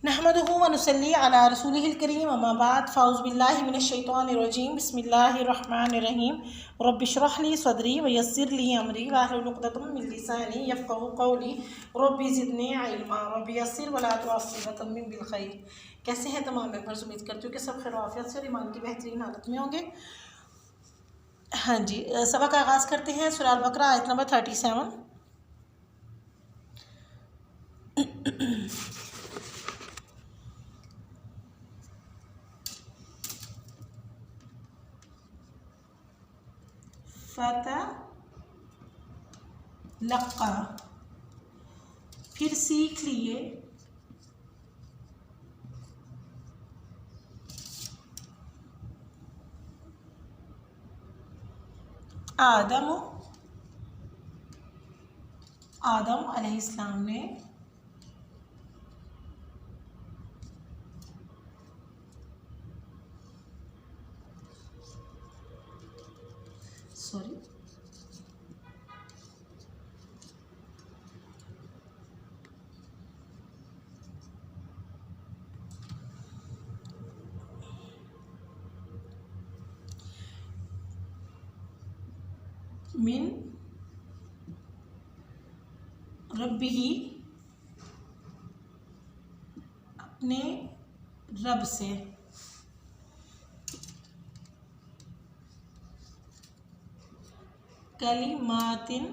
नहमदुहु व नुसल्ली अला रसूलिहिल करीम अम्मा बाद फ़ाउज़ु बिल्लाहि मिनश शैतानिर रजीम बिस्मिल्लाहिर रहमानिर रहीम रब्बि इश्रह ली सदरी व यस्सिर ली अमरी वाहलुल उक़दतम मिन लिसानी यफ़क़हू क़ौली रब्बि ज़िदनी इल्मा रब्बि यस्सिर व ला तुअस्सिर व तम्मिम बिल खैर। कैसे हैं तमाम मेंबर्स? उम्मीद करती हूँ कि सब खैर आफियत से और ईमान की बेहतरीन हालत में होंगे। हाँ जी, सबक का आगाज़ करते हैं। सूरह अल-बकरा आयत नंबर 37। फतलक्का, फिर सीख लिए, आदम अलैहिस्सलाम ने मिन रब्बिही, अपने रब से, कलिमातिन,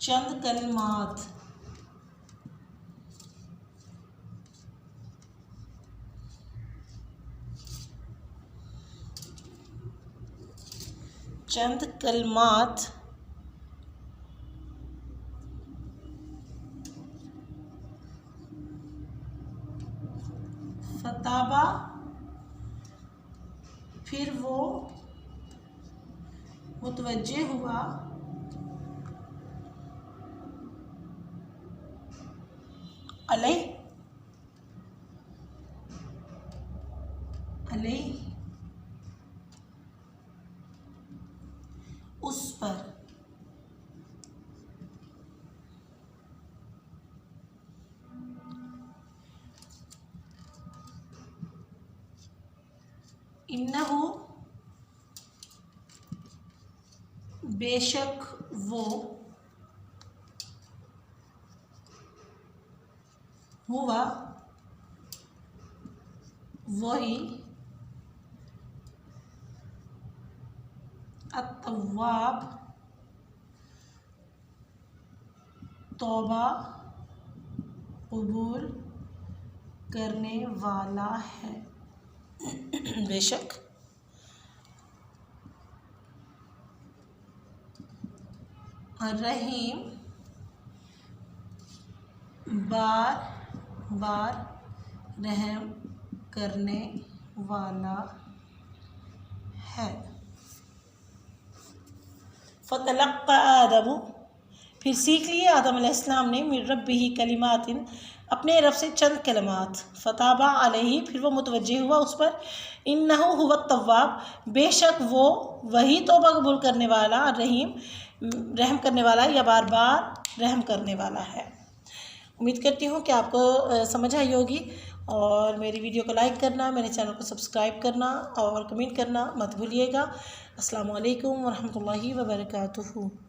चंद कलिमात, चंद कलिमात, फताबा, फिर वो मुतवज्जे हुआ, अलैह उस पर, इन्नहु, बेशक वो, हुआ, वही, अत-तव्वाब, तौबा कबूल करने वाला है। बेशक रहीम, बार बार रहम करने वाला है। फतलक्का आदम, फिर सीख लिए आदम अलैहिस्सलाम ने, मिन रब्बिही कलिमातिन, अपने रब से चंद कलिमात, फताबा अलैहि, फिर वो मुतवज्जे हुआ उस पर, इन्नहु हुवा तव्वाब, बेशक वो वही तौबा कबूल करने वाला, रहीम, रहम करने वाला या बार बार रहम करने वाला है। उम्मीद करती हूँ कि आपको समझ आई होगी और मेरी वीडियो को लाइक करना, मेरे चैनल को सब्सक्राइब करना और कमेंट करना मत भूलिएगा। अस्सलामु अलैकुम व रहमतुल्लाहि व बरकातुहू।